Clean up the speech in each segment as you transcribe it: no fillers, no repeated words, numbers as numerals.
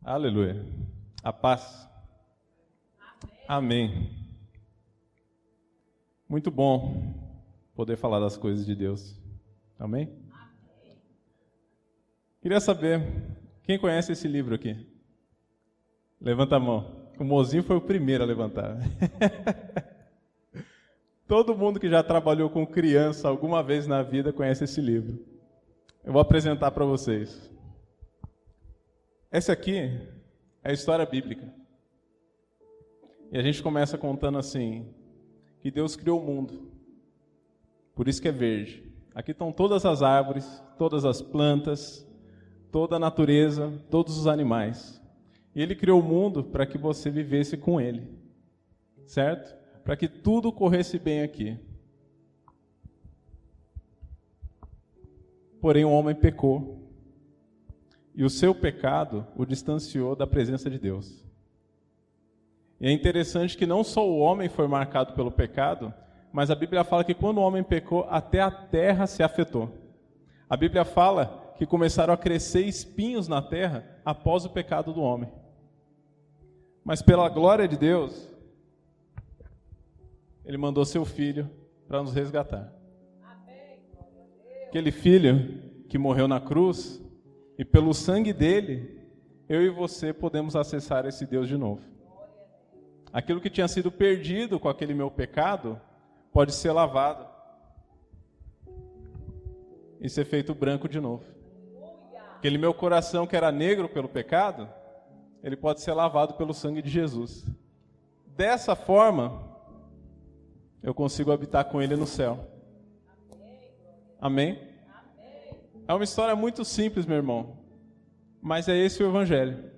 Aleluia. A paz. Amém. Muito bom poder falar das coisas de Deus. Amém? Queria saber, quem conhece esse livro aqui? Levanta a mão. O Mozinho foi o primeiro a levantar. Todo mundo que já trabalhou com criança alguma vez na vida conhece esse livro. Eu vou apresentar para vocês. Essa aqui é a história bíblica. E a gente começa contando assim, que Deus criou o mundo. Por isso que é verde. Aqui estão todas as árvores, todas as plantas, toda a natureza, todos os animais. E Ele criou o mundo para que você vivesse com Ele. Certo? Para que tudo corresse bem aqui. Porém o homem pecou. E o seu pecado o distanciou da presença de Deus. E é interessante que não só o homem foi marcado pelo pecado, mas a Bíblia fala que quando o homem pecou, até a terra se afetou. A Bíblia fala que começaram a crescer espinhos na terra após o pecado do homem. Mas pela glória de Deus, Ele mandou seu Filho para nos resgatar. Aquele Filho que morreu na cruz, e pelo sangue dele, eu e você podemos acessar esse Deus de novo. Aquilo que tinha sido perdido com aquele meu pecado, pode ser lavado e ser feito branco de novo. Aquele meu coração que era negro pelo pecado, ele pode ser lavado pelo sangue de Jesus. Dessa forma, eu consigo habitar com Ele no céu. Amém? É uma história muito simples, meu irmão, mas é esse o Evangelho.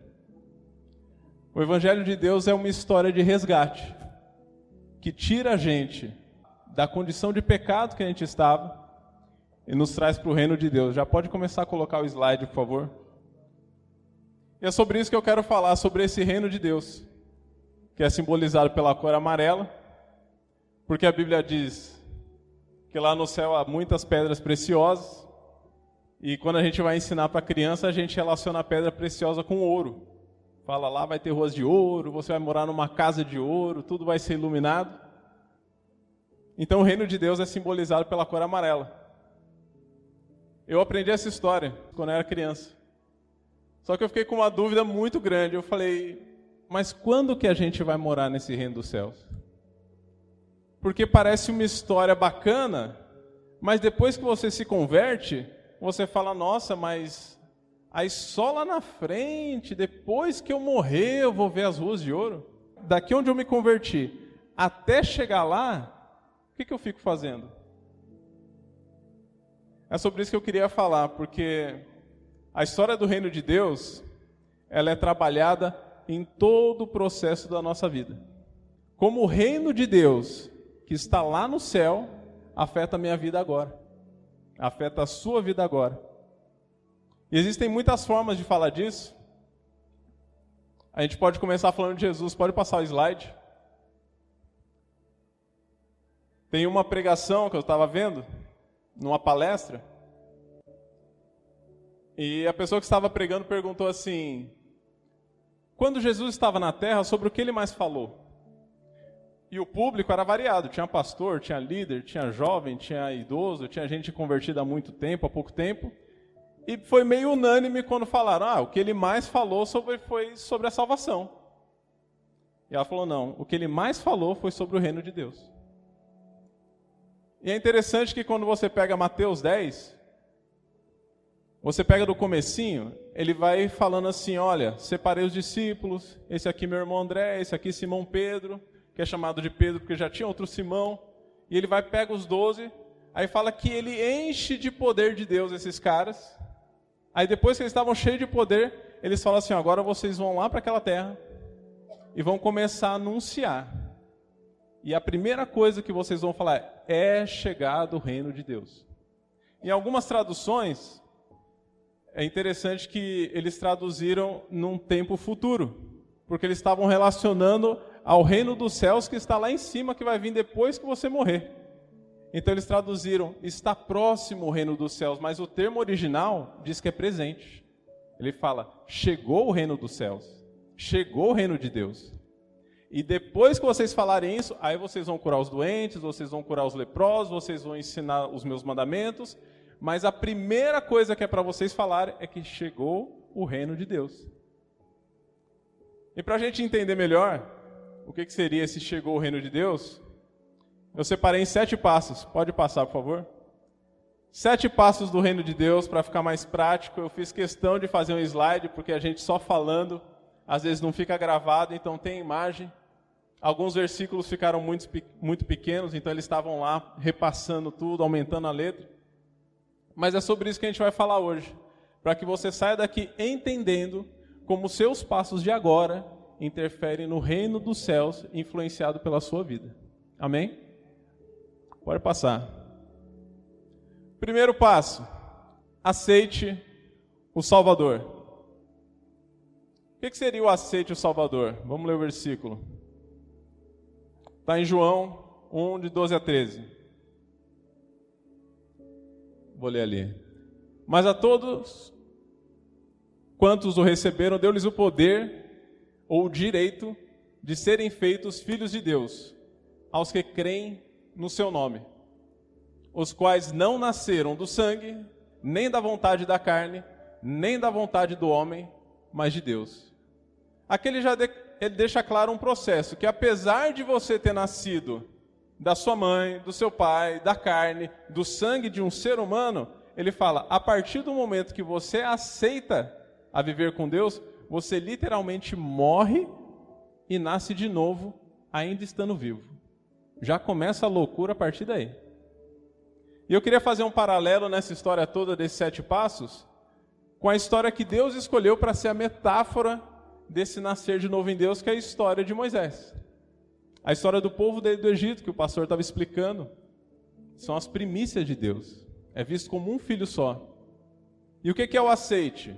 O Evangelho de Deus é uma história de resgate, que tira a gente da condição de pecado que a gente estava e nos traz para o reino de Deus. Já pode começar a colocar o slide, por favor? E é sobre isso que eu quero falar, sobre esse reino de Deus, que é simbolizado pela cor amarela, porque a Bíblia diz que lá no céu há muitas pedras preciosas, e quando a gente vai ensinar para a criança, a gente relaciona a pedra preciosa com ouro. Fala, lá vai ter ruas de ouro, você vai morar numa casa de ouro, tudo vai ser iluminado. Então o reino de Deus é simbolizado pela cor amarela. Eu aprendi essa história quando eu era criança. Só que eu fiquei com uma dúvida muito grande. Eu falei, mas quando que a gente vai morar nesse reino dos céus? Porque parece uma história bacana, mas depois que você se converte, você fala, nossa, mas aí só lá na frente, depois que eu morrer, eu vou ver as ruas de ouro? Daqui onde eu me converti, até chegar lá, o que eu fico fazendo? É sobre isso que eu queria falar, porque a história do reino de Deus, ela é trabalhada em todo o processo da nossa vida. Como o reino de Deus, que está lá no céu, afeta a minha vida agora. Afeta a sua vida agora. E existem muitas formas de falar disso. A gente pode começar falando de Jesus. Pode passar o slide. Tem uma pregação que eu estava vendo, numa palestra, e a pessoa que estava pregando perguntou assim, quando Jesus estava na terra, sobre o que ele mais falou? E o público era variado, tinha pastor, tinha líder, tinha jovem, tinha idoso, tinha gente convertida há muito tempo, há pouco tempo. E foi meio unânime quando falaram, o que ele mais falou foi sobre a salvação. E ela falou, não, o que ele mais falou foi sobre o reino de Deus. E é interessante que quando você pega Mateus 10, você pega do comecinho, ele vai falando assim, olha, separei os discípulos, esse aqui meu irmão André, esse aqui Simão Pedro, que é chamado de Pedro porque já tinha outro Simão, e ele vai pega os 12, aí fala que ele enche de poder de Deus esses caras, aí depois que eles estavam cheios de poder, eles falam assim, agora vocês vão lá para aquela terra, e vão começar a anunciar, e a primeira coisa que vocês vão falar é chegado o reino de Deus. Em algumas traduções, é interessante que eles traduziram num tempo futuro, porque eles estavam relacionando ao reino dos céus que está lá em cima, que vai vir depois que você morrer. Então eles traduziram, está próximo o reino dos céus, mas o termo original diz que é presente. Ele fala, chegou o reino dos céus, chegou o reino de Deus. E depois que vocês falarem isso, aí vocês vão curar os doentes, vocês vão curar os leprosos, vocês vão ensinar os meus mandamentos, mas a primeira coisa que é para vocês falarem é que chegou o reino de Deus. E para a gente entender melhor o que seria esse chegou o reino de Deus, eu separei em 7 passos. Pode passar, por favor? 7 passos do reino de Deus, para ficar mais prático. Eu fiz questão de fazer um slide, porque a gente só falando, às vezes não fica gravado, então tem imagem. Alguns versículos ficaram muito pequenos, então eles estavam lá repassando tudo, aumentando a letra. Mas é sobre isso que a gente vai falar hoje, para que você saia daqui entendendo como seus passos de agora interferem no reino dos céus, influenciado pela sua vida. Amém? Pode passar. Primeiro passo, aceite o Salvador. O que seria o aceite o Salvador? Vamos ler o versículo. Está em João 1, de 12 a 13. Vou ler ali. Mas a todos quantos o receberam, deu-lhes o poder ou o direito de serem feitos filhos de Deus, aos que creem no seu nome, os quais não nasceram do sangue, nem da vontade da carne, nem da vontade do homem, mas de Deus. Aqui ele deixa claro um processo, que apesar de você ter nascido da sua mãe, do seu pai, da carne, do sangue de um ser humano, ele fala, a partir do momento que você aceita a viver com Deus, você literalmente morre e nasce de novo, ainda estando vivo. Já começa a loucura a partir daí. E eu queria fazer um paralelo nessa história toda desses 7 passos, com a história que Deus escolheu para ser a metáfora desse nascer de novo em Deus, que é a história de Moisés. A história do povo do Egito, que o pastor estava explicando, são as primícias de Deus. É visto como um filho só. E o que é o aceite?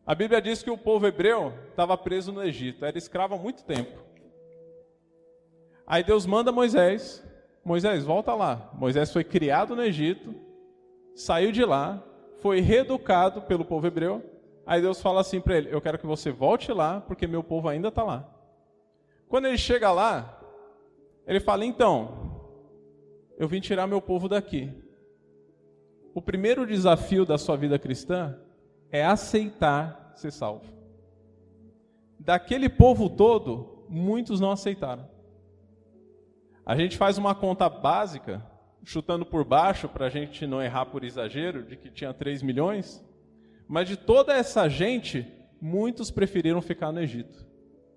A Bíblia diz que o povo hebreu estava preso no Egito, era escravo há muito tempo. Aí Deus manda Moisés, volta lá. Moisés foi criado no Egito, saiu de lá, foi reeducado pelo povo hebreu. Aí Deus fala assim para ele, eu quero que você volte lá, porque meu povo ainda está lá. Quando ele chega lá, ele fala, então, eu vim tirar meu povo daqui. O primeiro desafio da sua vida cristã é aceitar ser salvo. Daquele povo todo, muitos não aceitaram. A gente faz uma conta básica, chutando por baixo, para a gente não errar por exagero, de que tinha 3 milhões, mas de toda essa gente, muitos preferiram ficar no Egito.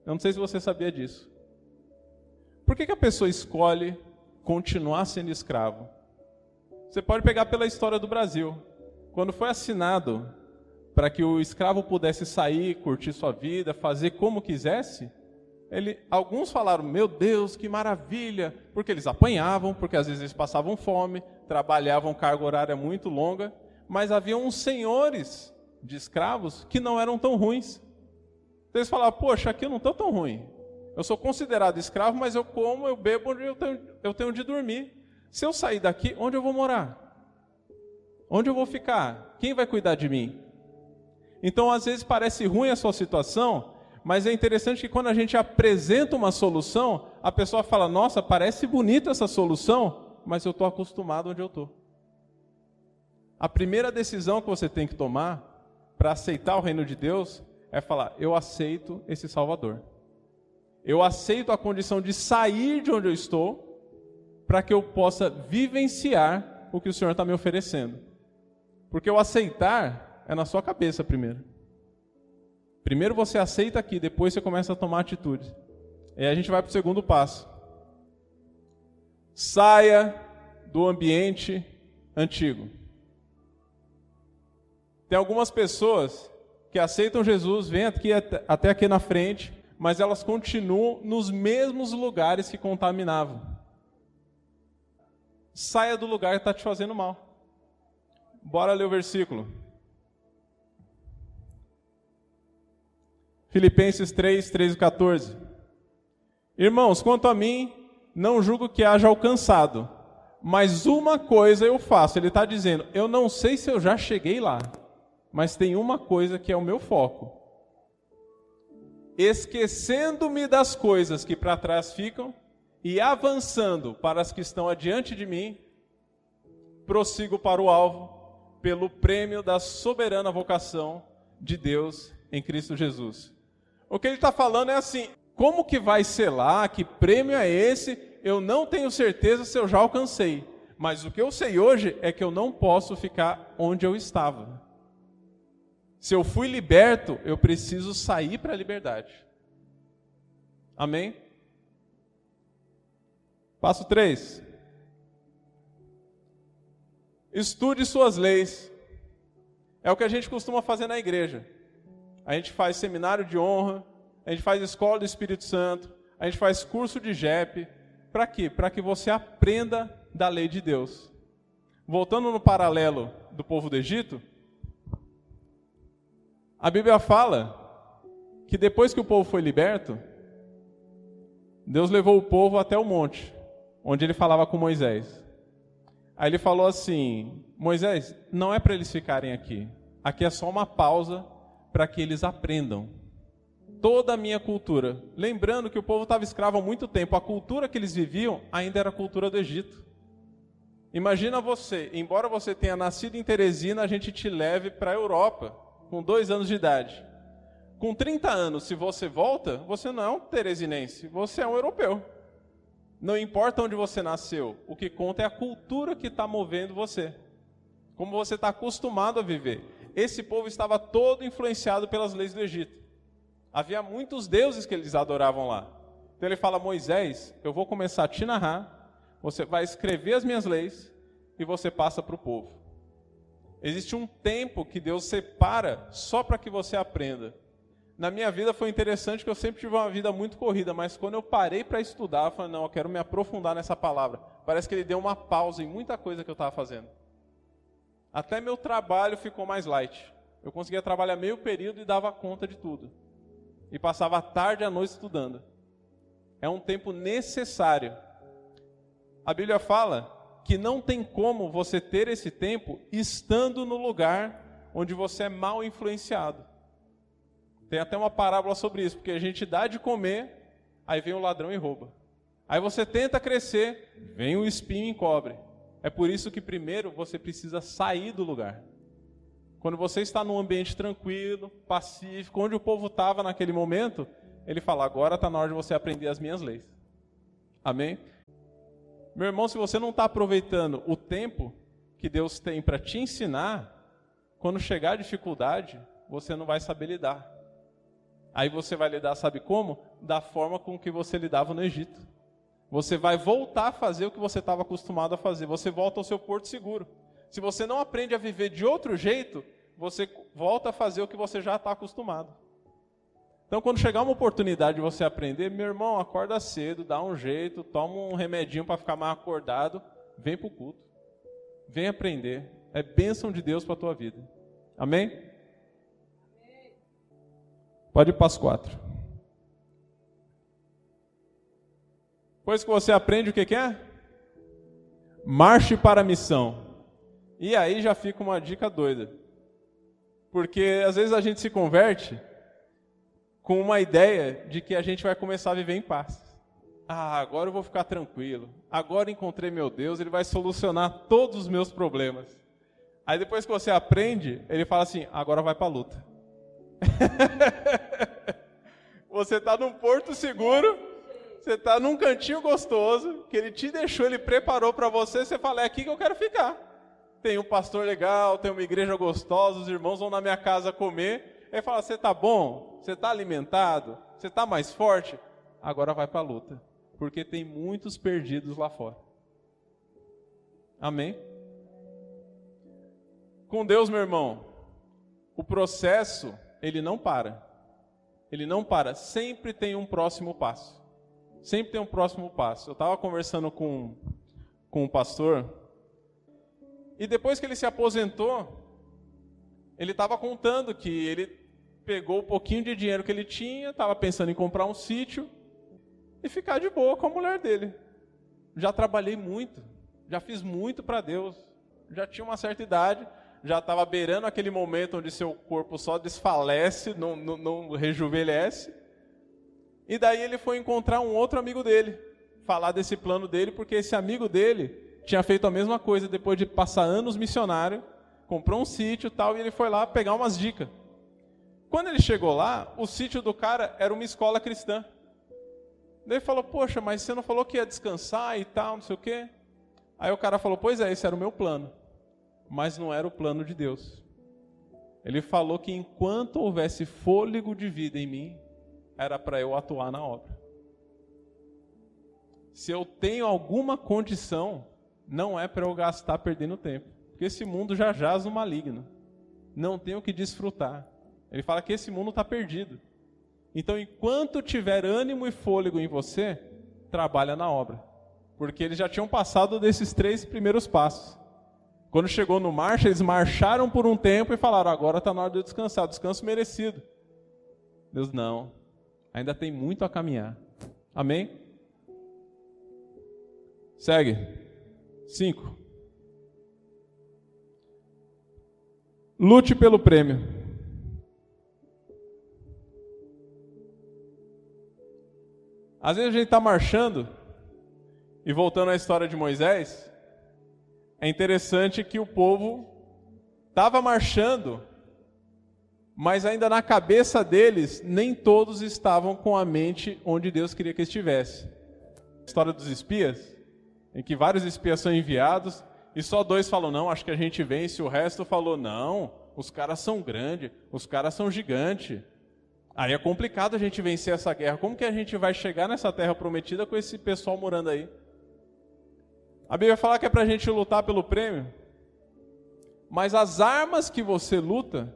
Eu não sei se você sabia disso. Por que a pessoa escolhe continuar sendo escravo? Você pode pegar pela história do Brasil. Quando foi assinado para que o escravo pudesse sair, curtir sua vida, fazer como quisesse, alguns falaram, meu Deus, que maravilha, porque eles apanhavam, porque às vezes eles passavam fome, trabalhavam carga horária muito longa, mas havia uns senhores de escravos que não eram tão ruins. Então eles falavam, poxa, aqui eu não estou tão ruim. Eu sou considerado escravo, mas eu como, eu bebo, eu tenho de dormir. Se eu sair daqui, onde eu vou morar? Onde eu vou ficar? Quem vai cuidar de mim? Então, às vezes parece ruim a sua situação, mas é interessante que quando a gente apresenta uma solução, a pessoa fala, nossa, parece bonita essa solução, mas eu estou acostumado onde eu estou. A primeira decisão que você tem que tomar para aceitar o reino de Deus é falar, eu aceito esse Salvador. Eu aceito a condição de sair de onde eu estou para que eu possa vivenciar o que o Senhor está me oferecendo. Porque o aceitar é na sua cabeça primeiro. Primeiro você aceita aqui, depois você começa a tomar atitude. E aí a gente vai para o segundo passo. Saia do ambiente antigo. Tem algumas pessoas que aceitam Jesus, vêm aqui, até aqui na frente, mas elas continuam nos mesmos lugares que contaminavam. Saia do lugar que está te fazendo mal. Bora ler o versículo. Filipenses 3, 13 e 14. Irmãos, quanto a mim, não julgo que haja alcançado, mas uma coisa eu faço. Ele está dizendo, eu não sei se eu já cheguei lá, mas tem uma coisa que é o meu foco. Esquecendo-me das coisas que para trás ficam e avançando para as que estão adiante de mim, prossigo para o alvo, pelo prêmio da soberana vocação de Deus em Cristo Jesus. O que ele está falando é assim, como que vai ser lá, que prêmio é esse? Eu não tenho certeza se eu já alcancei, mas o que eu sei hoje é que eu não posso ficar onde eu estava. Se eu fui liberto, eu preciso sair para a liberdade. Amém? Passo 3. Estude suas leis. É o que a gente costuma fazer na igreja. A gente faz seminário de honra, a gente faz escola do Espírito Santo, a gente faz curso de JEP. Para quê? Para que você aprenda da lei de Deus. Voltando no paralelo do povo do Egito, a Bíblia fala que depois que o povo foi liberto, Deus levou o povo até o monte, onde ele falava com Moisés. Aí ele falou assim, Moisés, não é para eles ficarem aqui. Aqui é só uma pausa para que eles aprendam toda a minha cultura. Lembrando que o povo estava escravo há muito tempo. A cultura que eles viviam ainda era a cultura do Egito. Imagina você, embora você tenha nascido em Teresina, a gente te leve para a Europa com 2 anos de idade. Com 30 anos, se você volta, você não é um teresinense, você é um europeu. Não importa onde você nasceu, o que conta é a cultura que está movendo você. Como você está acostumado a viver. Esse povo estava todo influenciado pelas leis do Egito. Havia muitos deuses que eles adoravam lá. Então ele fala, Moisés, eu vou começar a te narrar, você vai escrever as minhas leis e você passa para o povo. Existe um tempo que Deus separa só para que você aprenda. Na minha vida foi interessante que eu sempre tive uma vida muito corrida, mas quando eu parei para estudar, eu falei, não, eu quero me aprofundar nessa palavra. Parece que ele deu uma pausa em muita coisa que eu estava fazendo. Até meu trabalho ficou mais light. Eu conseguia trabalhar meio período e dava conta de tudo. E passava a tarde e a noite estudando. É um tempo necessário. A Bíblia fala que não tem como você ter esse tempo estando no lugar onde você é mal influenciado. Tem até uma parábola sobre isso, porque a gente dá de comer, aí vem o ladrão e rouba. Aí você tenta crescer, vem o espinho e encobre. É por isso que primeiro você precisa sair do lugar. Quando você está num ambiente tranquilo, pacífico, onde o povo estava naquele momento, ele fala, agora está na hora de você aprender as minhas leis. Amém? Meu irmão, se você não está aproveitando o tempo que Deus tem para te ensinar, quando chegar a dificuldade, você não vai saber lidar. Aí você vai lidar, sabe como? Da forma com que você lidava no Egito. Você vai voltar a fazer o que você estava acostumado a fazer. Você volta ao seu porto seguro. Se você não aprende a viver de outro jeito, você volta a fazer o que você já está acostumado. Então, quando chegar uma oportunidade de você aprender, meu irmão, acorda cedo, dá um jeito, toma um remedinho para ficar mais acordado, vem para o culto. Vem aprender. É bênção de Deus para a tua vida. Amém? Pode ir para as 4. Depois que você aprende, o que é? Marche para a missão. E aí já fica uma dica doida. Porque às vezes a gente se converte com uma ideia de que a gente vai começar a viver em paz. Ah, agora eu vou ficar tranquilo. Agora encontrei meu Deus, Ele vai solucionar todos os meus problemas. Aí depois que você aprende, Ele fala assim, agora vai para a luta. Você está num porto seguro, você está num cantinho gostoso, que Ele te deixou, Ele preparou para você, você fala, é aqui que eu quero ficar. Tem um pastor legal, tem uma igreja gostosa, os irmãos vão na minha casa comer. Ele fala, você está bom? Você está alimentado? Você está mais forte? Agora vai para a luta, porque tem muitos perdidos lá fora. Amém? Com Deus, meu irmão, o processo, ele não para. Ele não para, sempre tem um próximo passo. Sempre tem um próximo passo. Eu estava conversando com um pastor, e depois que ele se aposentou, ele estava contando que ele pegou o pouquinho de dinheiro que ele tinha, estava pensando em comprar um sítio e ficar de boa com a mulher dele. Já trabalhei muito, já fiz muito para Deus, já tinha uma certa idade, já estava beirando aquele momento onde seu corpo só desfalece, não rejuvenesce. E daí ele foi encontrar um outro amigo dele, falar desse plano dele, porque esse amigo dele tinha feito a mesma coisa depois de passar anos missionário, comprou um sítio e tal, e ele foi lá pegar umas dicas. Quando ele chegou lá, o sítio do cara era uma escola cristã. Daí ele falou, poxa, mas você não falou que ia descansar e tal, não sei o quê? Aí o cara falou, pois é, esse era o meu plano. Mas não era o plano de Deus. Ele falou que enquanto houvesse fôlego de vida em mim, era para eu atuar na obra. Se eu tenho alguma condição, não é para eu gastar perdendo tempo. Porque esse mundo já jaz no maligno. Não tenho que desfrutar. Ele fala que esse mundo está perdido. Então, enquanto tiver ânimo e fôlego em você, trabalha na obra. Porque eles já tinham passado desses 3 primeiros passos. Quando chegou no marcha, eles marcharam por um tempo e falaram, agora está na hora de eu descansar, descanso merecido. Deus, não, ainda tem muito a caminhar. Amém? Segue. 5. Lute pelo prêmio. Às vezes a gente está marchando, e voltando à história de Moisés, é interessante que o povo estava marchando, mas ainda na cabeça deles, nem todos estavam com a mente onde Deus queria que estivesse. A história dos espias, em que vários espias são enviados, e só 2 falam, não, acho que a gente vence, o resto falou, não, os caras são grandes, os caras são gigantes. Aí é complicado a gente vencer essa guerra. Como que a gente vai chegar nessa terra prometida com esse pessoal morando aí? A Bíblia fala que é para a gente lutar pelo prêmio, mas as armas que você luta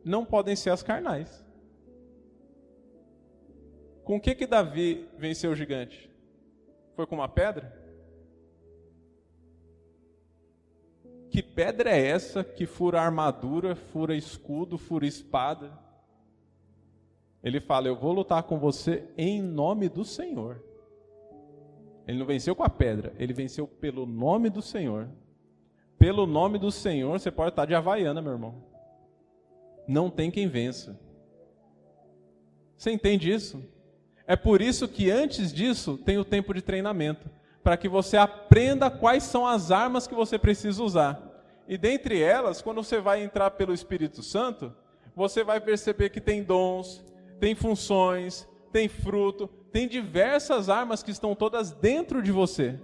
não podem ser as carnais. Com o que Davi venceu o gigante? Foi com uma pedra? Que pedra é essa que fura armadura, fura escudo, fura espada? Ele fala, eu vou lutar com você em nome do Senhor. Ele não venceu com a pedra, ele venceu pelo nome do Senhor. Pelo nome do Senhor, você pode estar de Havaiana, meu irmão. Não tem quem vença. Você entende isso? É por isso que antes disso tem o tempo de treinamento, para que você aprenda quais são as armas que você precisa usar. E dentre elas, quando você vai entrar pelo Espírito Santo, você vai perceber que tem dons, tem funções, tem fruto, tem diversas armas que estão todas dentro de você.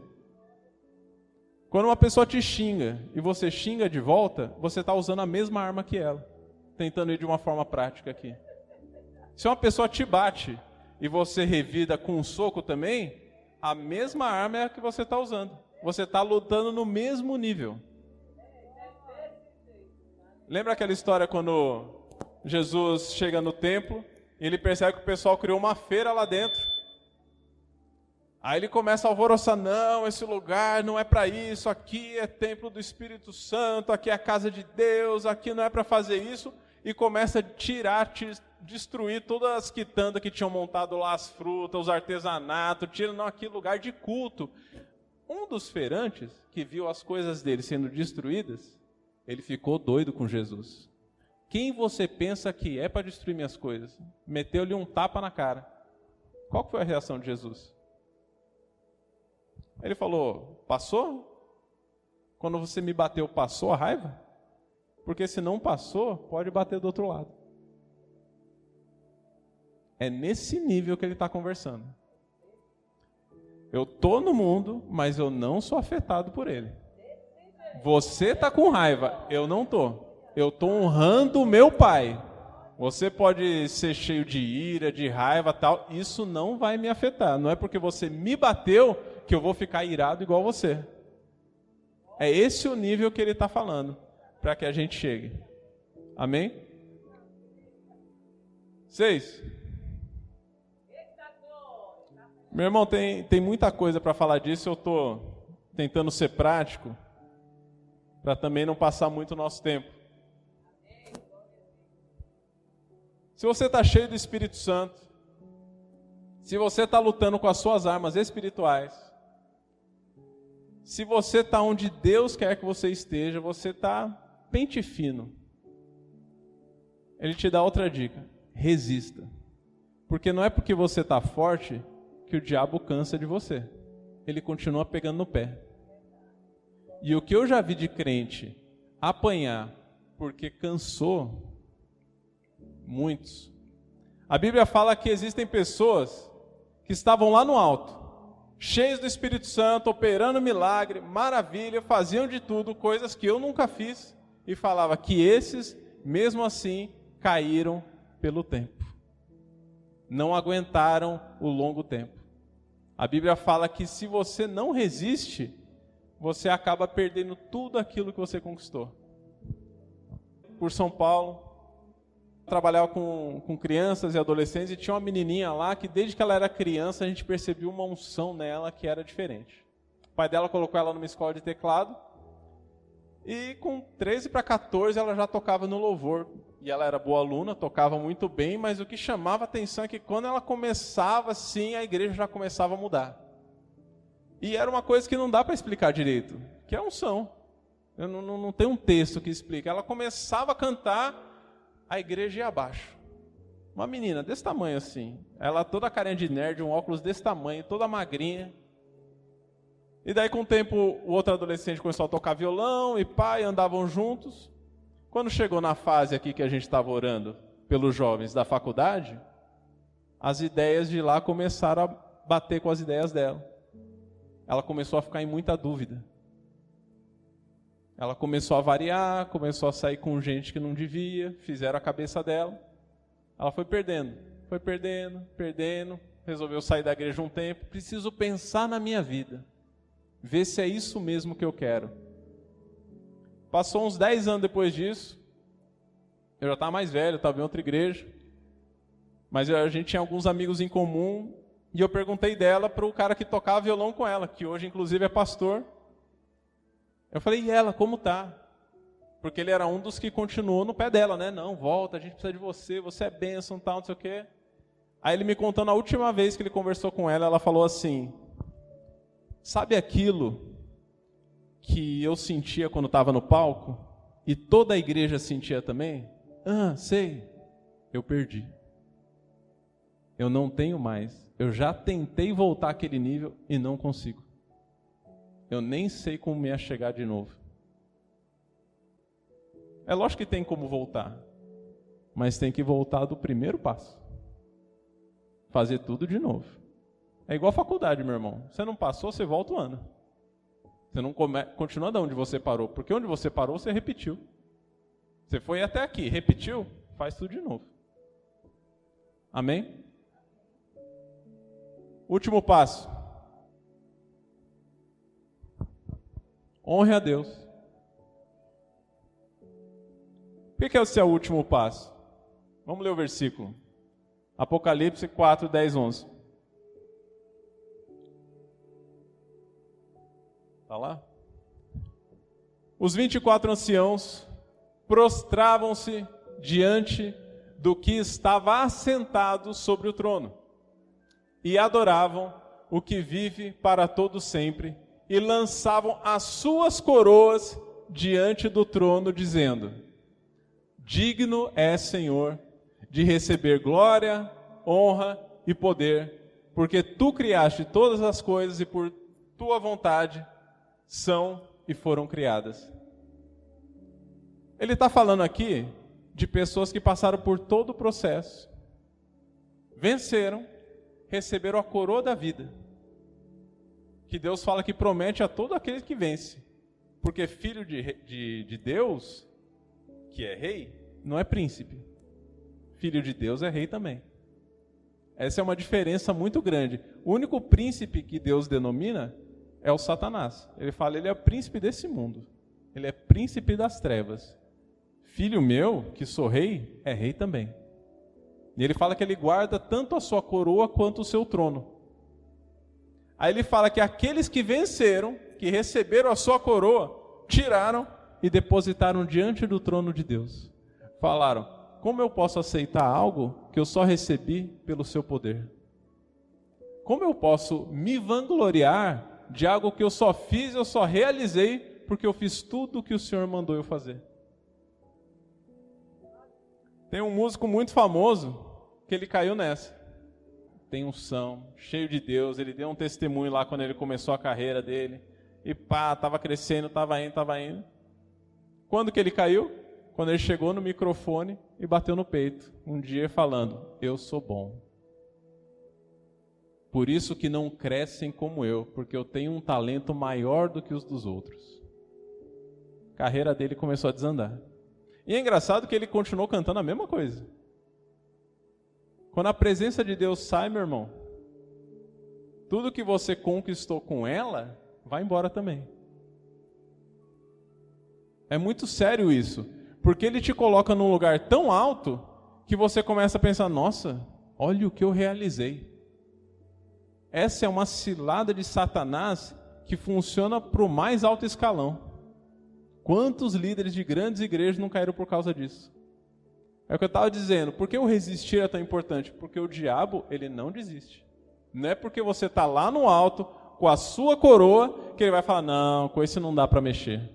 Quando uma pessoa te xinga e você xinga de volta, você está usando a mesma arma que ela, tentando ir de uma forma prática aqui. Se uma pessoa te bate e você revida com um soco também, a mesma arma é a que você está usando. Você está lutando no mesmo nível. Lembra aquela história quando Jesus chega no templo e ele percebe que o pessoal criou uma feira lá dentro? Aí ele começa a alvoroçar, não, esse lugar não é para isso, aqui é templo do Espírito Santo, aqui é a casa de Deus, aqui não é para fazer isso, e começa a tirar, destruir todas as quitandas que tinham montado lá, as frutas, os artesanatos, tira, não, aqui lugar de culto. Um dos feirantes, que viu as coisas dele sendo destruídas, ele ficou doido com Jesus. Quem você pensa que é para destruir minhas coisas? Meteu-lhe um tapa na cara. Qual foi a reação de Jesus? Ele falou, passou? Quando você me bateu, passou a raiva? Porque se não passou, pode bater do outro lado. É nesse nível que ele está conversando. Eu estou no mundo, mas eu não sou afetado por ele. Você está com raiva, eu não estou. Eu estou honrando o meu pai. Você pode ser cheio de ira, de raiva, tal. Isso não vai me afetar. Não é porque você me bateu que eu vou ficar irado igual você. É esse o nível que ele está falando, para que a gente chegue. Amém? 6. Meu irmão, tem muita coisa para falar disso. Eu estou tentando ser prático, para também não passar muito o nosso tempo. Se você está cheio do Espírito Santo, se você está lutando com as suas armas espirituais, se você está onde Deus quer que você esteja, você está pente fino. Ele te dá outra dica: resista. Porque não é porque você está forte que o diabo cansa de você. Ele continua pegando no pé. E o que eu já vi de crente apanhar porque cansou, muitos. A Bíblia fala que existem pessoas que estavam lá no alto, cheios do Espírito Santo, operando milagre, maravilha, faziam de tudo, coisas que eu nunca fiz, e falava que esses, mesmo assim, caíram pelo tempo. Não aguentaram o longo tempo. A Bíblia fala que se você não resiste, você acaba perdendo tudo aquilo que você conquistou. Por São Paulo, trabalhava com crianças e adolescentes, e tinha uma menininha lá que desde que ela era criança a gente percebia uma unção nela que era diferente. O pai dela colocou ela numa escola de teclado, e com 13 para 14 ela já tocava no louvor. E ela era boa aluna, tocava muito bem, mas o que chamava a atenção é que quando ela começava assim, a igreja já começava a mudar. E era uma coisa que não dá para explicar direito, que é unção. Não tem um texto que explique. Ela começava a cantar, a igreja ia abaixo. Uma menina desse tamanho assim, ela toda carinha de nerd, um óculos desse tamanho, toda magrinha. E daí com o tempo o outro adolescente começou a tocar violão e pai, andavam juntos. Quando chegou na fase aqui que a gente estava orando pelos jovens da faculdade, as ideias de lá começaram a bater com as ideias dela. Ela começou a ficar em muita dúvida. Ela começou a variar, começou a sair com gente que não devia, fizeram a cabeça dela. Ela foi perdendo, resolveu sair da igreja um tempo. Preciso pensar na minha vida, ver se é isso mesmo que eu quero. Passou uns 10 anos depois disso, eu já estava mais velho, estava em outra igreja, mas a gente tinha alguns amigos em comum, e eu perguntei dela para o cara que tocava violão com ela, que hoje inclusive é pastor. Eu falei, e ela, como tá? Porque ele era um dos que continuou no pé dela, né? Não, volta, a gente precisa de você, você é bênção, tal, não sei o quê. Aí ele me contando a última vez que ele conversou com ela, ela falou assim, sabe aquilo que eu sentia quando estava no palco? E toda a igreja sentia também? Sei, eu perdi. Eu não tenho mais. Eu já tentei voltar àquele nível e não consigo. Eu nem sei como me ia chegar de novo. É lógico que tem como voltar, mas tem que voltar do primeiro passo. Fazer tudo de novo. É igual a faculdade, meu irmão. Você não passou, você volta um ano. Você não continua de onde você parou, porque onde você parou, você repetiu. Você foi até aqui, repetiu, faz tudo de novo. Amém? Último passo. Honre a Deus. O que é o seu último passo? Vamos ler o versículo. Apocalipse 4, 10, 11. Está lá? Os 24 anciãos prostravam-se diante do que estava assentado sobre o trono e adoravam o que vive para todo sempre e lançavam as suas coroas diante do trono, dizendo: digno é, Senhor, de receber glória, honra e poder, porque tu criaste todas as coisas e por tua vontade são e foram criadas. Ele está falando aqui de pessoas que passaram por todo o processo, venceram, receberam a coroa da vida, que Deus fala que promete a todo aquele que vence, porque filho de Deus, que é rei, não é príncipe. Filho de Deus é rei também. Essa é uma diferença muito grande. O único príncipe que Deus denomina é o Satanás. Ele fala, ele é príncipe desse mundo. Ele é príncipe das trevas. Filho meu, que sou rei, é rei também. E ele fala que ele guarda tanto a sua coroa quanto o seu trono. Aí ele fala que aqueles que venceram, que receberam a sua coroa, tiraram e depositaram diante do trono de Deus. Falaram, como eu posso aceitar algo que eu só recebi pelo seu poder? Como eu posso me vangloriar de algo que eu só fiz, eu só realizei porque eu fiz tudo o que o Senhor mandou eu fazer? Tem um músico muito famoso que ele caiu nessa. Tem unção, cheio de Deus, ele deu um testemunho lá quando ele começou a carreira dele. E pá, estava crescendo, estava indo. Quando que ele caiu? Quando ele chegou no microfone e bateu no peito, um dia falando, eu sou bom. Por isso que não crescem como eu, porque eu tenho um talento maior do que os dos outros. A carreira dele começou a desandar. E é engraçado que ele continuou cantando a mesma coisa. Quando a presença de Deus sai, meu irmão, tudo que você conquistou com ela, vai embora também. É muito sério isso, porque ele te coloca num lugar tão alto que você começa a pensar, nossa, olha o que eu realizei. Essa é uma cilada de Satanás que funciona para o mais alto escalão. Quantos líderes de grandes igrejas não caíram por causa disso? É o que eu estava dizendo. Por que o resistir é tão importante? Porque o diabo, ele não desiste. Não é porque você está lá no alto, com a sua coroa, que ele vai falar, não, com esse não dá para mexer.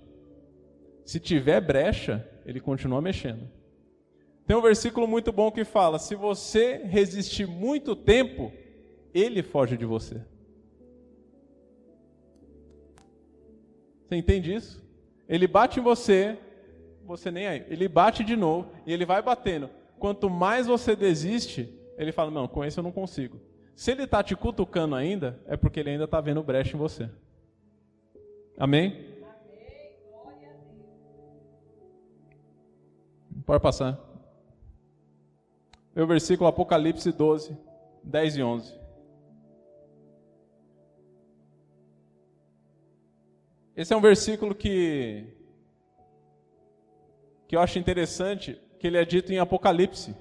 Se tiver brecha, ele continua mexendo. Tem um versículo muito bom que fala, se você resistir muito tempo, ele foge de você. Você entende isso? Ele bate em você, você nem aí. Ele bate de novo e ele vai batendo. Quanto mais você desiste, ele fala, não, com esse eu não consigo. Se ele está te cutucando ainda, é porque ele ainda está vendo brecha em você. Amém? Amém. Glória a Deus. Pode passar. Meu versículo Apocalipse 12, 10 e 11. Esse é um versículo que eu acho interessante, que ele é dito em Apocalipse.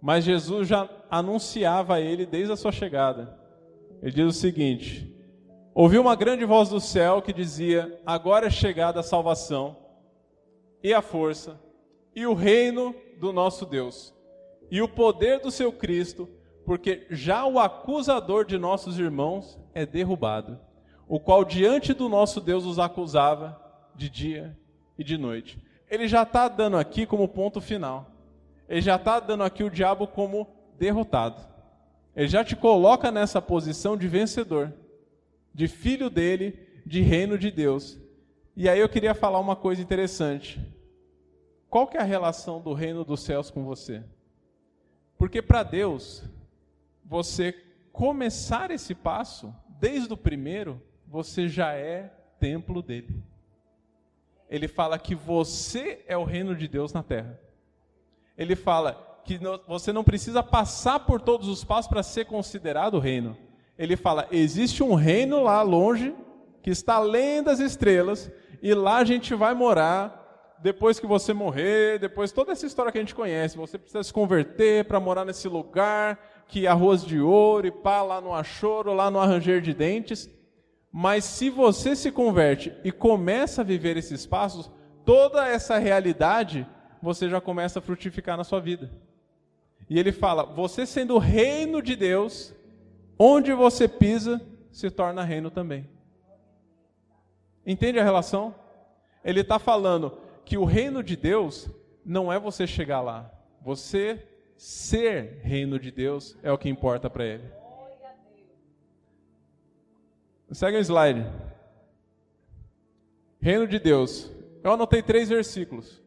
Mas Jesus já anunciava a ele desde a sua chegada. Ele diz o seguinte, ouvi uma grande voz do céu que dizia, agora é chegada a salvação, e a força, e o reino do nosso Deus, e o poder do seu Cristo, porque já o acusador de nossos irmãos é derrubado, o qual diante do nosso Deus os acusava de dia e de noite. Ele já está dando aqui como ponto final. Ele já está dando aqui o diabo como derrotado. Ele já te coloca nessa posição de vencedor, de filho dele, de reino de Deus. E aí eu queria falar uma coisa interessante. Qual que é a relação do reino dos céus com você? Porque para Deus, você começar esse passo, desde o primeiro, você já é templo dele. Ele fala que você é o reino de Deus na terra. Ele fala que você não precisa passar por todos os passos para ser considerado reino. Ele fala, existe um reino lá longe, que está além das estrelas, e lá a gente vai morar, depois que você morrer, depois toda essa história que a gente conhece, você precisa se converter para morar nesse lugar, que arroz de ouro e pá, lá no achoro, lá no arranger de dentes. Mas se você se converte e começa a viver esses passos, toda essa realidade, você já começa a frutificar na sua vida. E ele fala, você sendo o reino de Deus, onde você pisa, se torna reino também. Entende a relação? Ele está falando que o reino de Deus não é você chegar lá. Você ser reino de Deus é o que importa para ele. Segue o slide. Reino de Deus. Eu anotei 3 versículos.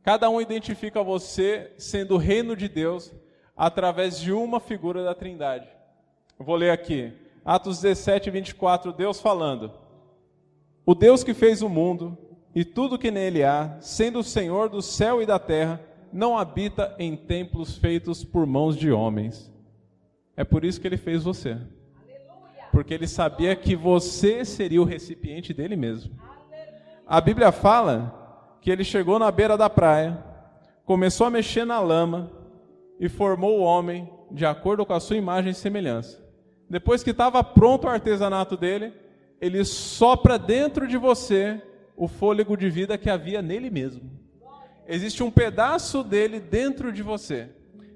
Cada um identifica você sendo o reino de Deus através de uma figura da Trindade. Eu vou ler aqui. Atos 17, 24, Deus falando. O Deus que fez o mundo e tudo que nele há, sendo o Senhor do céu e da terra, não habita em templos feitos por mãos de homens. É por isso que ele fez você. Porque ele sabia que você seria o recipiente dele mesmo. A Bíblia fala que ele chegou na beira da praia, começou a mexer na lama e formou o homem de acordo com a sua imagem e semelhança. Depois que estava pronto o artesanato dele, ele sopra dentro de você o fôlego de vida que havia nele mesmo. Existe um pedaço dele dentro de você.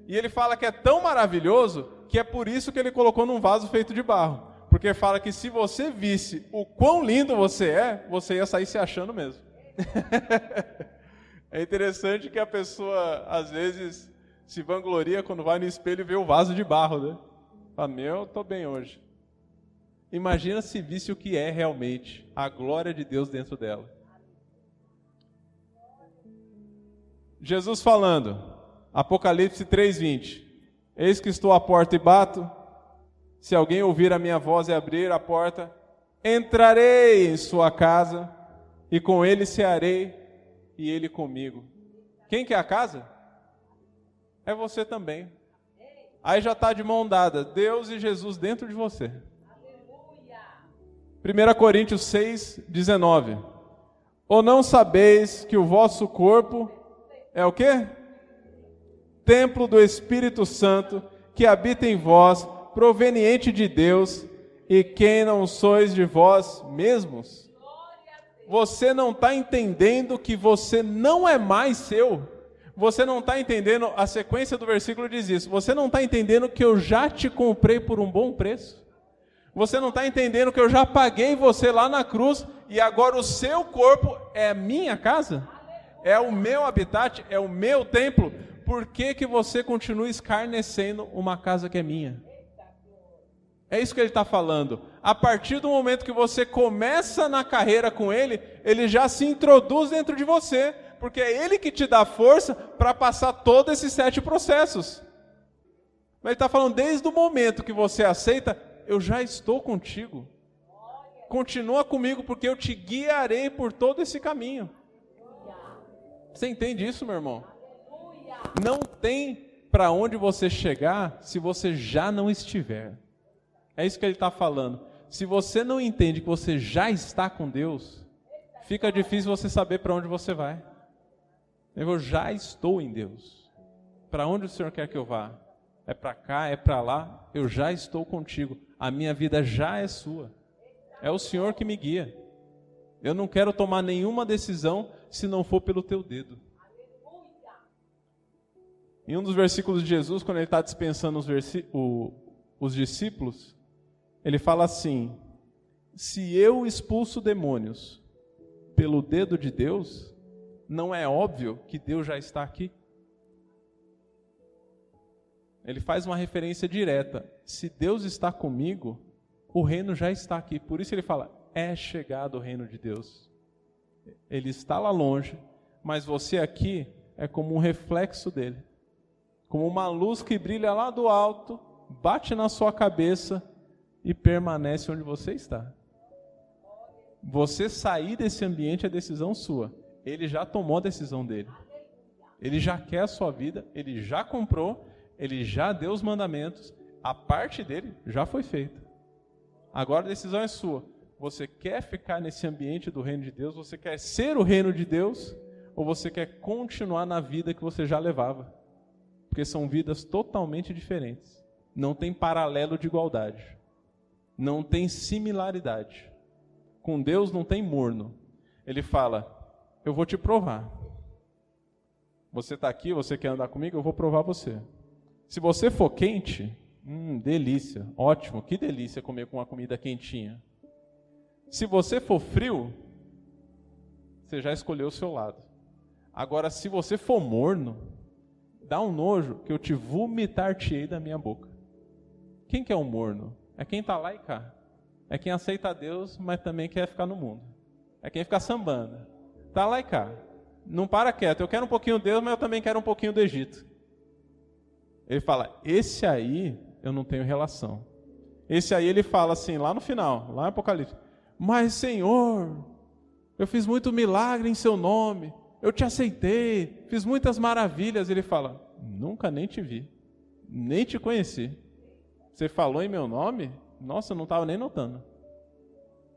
E ele fala que é tão maravilhoso que é por isso que ele colocou num vaso feito de barro. Porque fala que se você visse o quão lindo você ia sair se achando mesmo. É interessante que a pessoa, às vezes, se vangloria quando vai no espelho e vê o vaso de barro, né? Fala, eu tô bem hoje. Imagina se visse o que é realmente a glória de Deus dentro dela. Jesus falando, Apocalipse 3:20. Eis que estou à porta e bato. Se alguém ouvir a minha voz e abrir a porta, entrarei em sua casa e com ele cearei e ele comigo. Quem que é a casa? É você também. Aí já está de mão dada, Deus e Jesus dentro de você. 1 Coríntios 6:19. Ou não sabeis que o vosso corpo é o quê? Templo do Espírito Santo, que habita em vós, proveniente de Deus, e quem não sois de vós mesmos? Você não está entendendo que você não é mais seu. Você não está entendendo, a sequência do versículo diz isso. Você não está entendendo que eu já te comprei por um bom preço. Você não está entendendo que eu já paguei você lá na cruz e agora o seu corpo é a minha casa? É o meu habitat, é o meu templo. Por que que você continua escarnecendo uma casa que é minha? É isso que ele está falando. A partir do momento que você começa na carreira com ele, ele já se introduz dentro de você, porque é ele que te dá força para passar todos esses 7 processos. Mas ele está falando, desde o momento que você aceita, eu já estou contigo. Continua comigo, porque eu te guiarei por todo esse caminho. Você entende isso, meu irmão? Não tem para onde você chegar se você já não estiver. É isso que ele está falando. Se você não entende que você já está com Deus, fica difícil você saber para onde você vai. Eu já estou em Deus. Para onde o Senhor quer que eu vá? É para cá, é para lá? Eu já estou contigo. A minha vida já é sua. É o Senhor que me guia. Eu não quero tomar nenhuma decisão se não for pelo teu dedo. Em um dos versículos de Jesus, quando ele está dispensando os discípulos, ele fala assim, se eu expulso demônios pelo dedo de Deus, não é óbvio que Deus já está aqui? Ele faz uma referência direta. Se Deus está comigo, o reino já está aqui. Por isso ele fala, é chegado o reino de Deus. Ele está lá longe, mas você aqui é como um reflexo dele. Como uma luz que brilha lá do alto, bate na sua cabeça e permanece onde você está. Você sair desse ambiente é decisão sua. Ele já tomou a decisão dele. Ele já quer a sua vida, ele já comprou, ele já deu os mandamentos, a parte dele já foi feita. Agora a decisão é sua. Você quer ficar nesse ambiente do reino de Deus? Você quer ser o reino de Deus? Ou você quer continuar na vida que você já levava? Porque são vidas totalmente diferentes. Não tem paralelo de igualdade. Não tem similaridade. Com Deus não tem morno. Ele fala, eu vou te provar. Você está aqui, você quer andar comigo? Eu vou provar você. Se você for quente, delícia, ótimo, que delícia comer com uma comida quentinha. Se você for frio, você já escolheu o seu lado. Agora, se você for morno, dá um nojo que eu te vomitar-te-ei da minha boca. Quem que é o morno? É quem está lá e cá. É quem aceita a Deus, mas também quer ficar no mundo. É quem fica sambando. Está lá e cá. Não para quieto. Eu quero um pouquinho de Deus, mas eu também quero um pouquinho do Egito. Ele fala, esse aí eu não tenho relação. Esse aí ele fala assim, lá no final, lá no Apocalipse. Mas Senhor, eu fiz muito milagre em seu nome. Eu te aceitei, fiz muitas maravilhas. Ele fala, nunca nem te vi, nem te conheci. Você falou em meu nome? Nossa, eu não estava nem notando.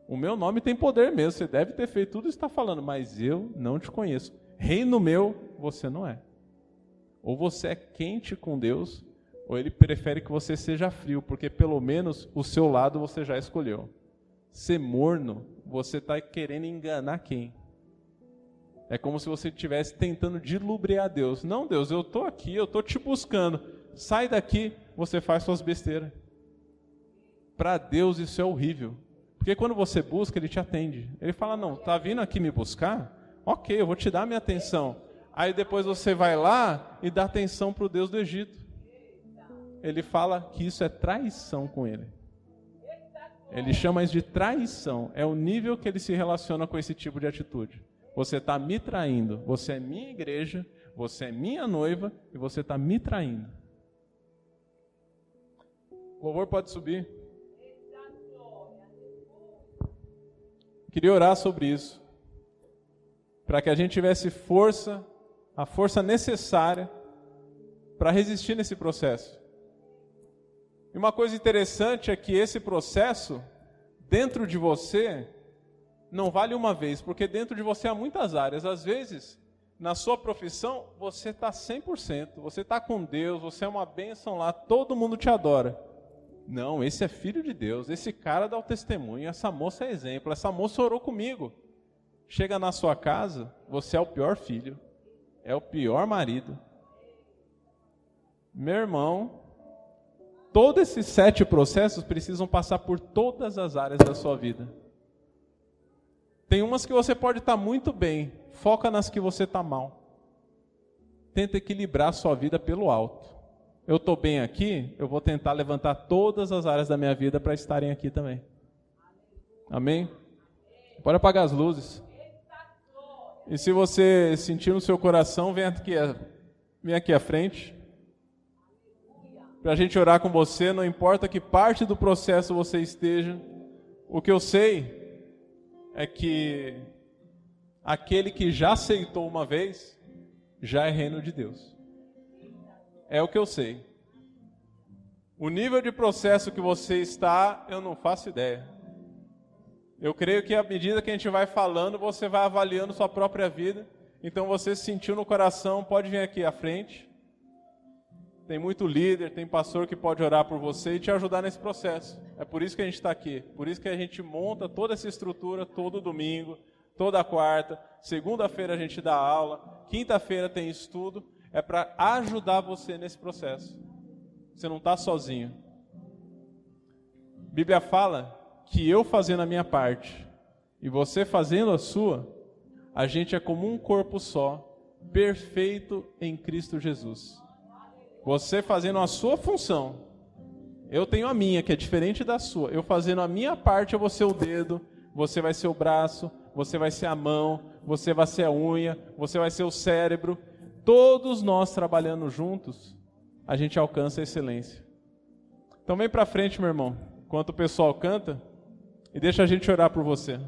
O meu nome tem poder mesmo, você deve ter feito tudo isso que está falando, mas eu não te conheço. Reino meu, você não é. Ou você é quente com Deus, ou ele prefere que você seja frio, porque pelo menos o seu lado você já escolheu. Ser morno, você está querendo enganar quem? É como se você estivesse tentando dilubriar Deus. Não, Deus, eu estou aqui, eu estou te buscando. Sai daqui, você faz suas besteiras. Para Deus isso é horrível. Porque quando você busca, Ele te atende. Ele fala, não, está vindo aqui me buscar? Ok, eu vou te dar minha atenção. Aí depois você vai lá e dá atenção para o Deus do Egito. Ele fala que isso é traição com ele. Ele chama isso de traição. É o nível que ele se relaciona com esse tipo de atitude. Você está me traindo. Você é minha igreja, você é minha noiva e você está me traindo. O louvor pode subir. Queria orar sobre isso. Para que a gente tivesse força, a força necessária para resistir nesse processo. E uma coisa interessante é que esse processo, dentro de você, não vale uma vez, porque dentro de você há muitas áreas. Às vezes, na sua profissão, você está 100%, você está com Deus, você é uma bênção lá, todo mundo te adora. Não, esse é filho de Deus, esse cara dá o testemunho, essa moça é exemplo, essa moça orou comigo. Chega na sua casa, você é o pior filho, é o pior marido. Meu irmão, todos esses 7 processos precisam passar por todas as áreas da sua vida. Tem umas que você pode estar muito bem, foca nas que você está mal. Tenta equilibrar a sua vida pelo alto. Eu estou bem aqui, eu vou tentar levantar todas as áreas da minha vida para estarem aqui também. Amém? Pode apagar as luzes. E se você sentir no seu coração, vem aqui à frente. Para a gente orar com você, não importa que parte do processo você esteja. O que eu sei é que aquele que já aceitou uma vez, já é reino de Deus. É o que eu sei. O nível de processo que você está, eu não faço ideia. Eu creio que à medida que a gente vai falando, você vai avaliando sua própria vida. Então você se sentiu no coração, pode vir aqui à frente. Tem muito líder, tem pastor que pode orar por você e te ajudar nesse processo. É por isso que a gente está aqui. Por isso que a gente monta toda essa estrutura todo domingo, toda quarta. Segunda-feira a gente dá aula. Quinta-feira tem estudo. É para ajudar você nesse processo. Você não está sozinho. A Bíblia fala que eu fazendo a minha parte e você fazendo a sua, a gente é como um corpo só, perfeito em Cristo Jesus. Você fazendo a sua função, eu tenho a minha, que é diferente da sua. Eu fazendo a minha parte, eu vou ser o dedo, você vai ser o braço, você vai ser a mão, você vai ser a unha, você vai ser o cérebro. Todos nós trabalhando juntos, a gente alcança a excelência. Então vem para frente, meu irmão, enquanto o pessoal canta, e deixa a gente orar por você.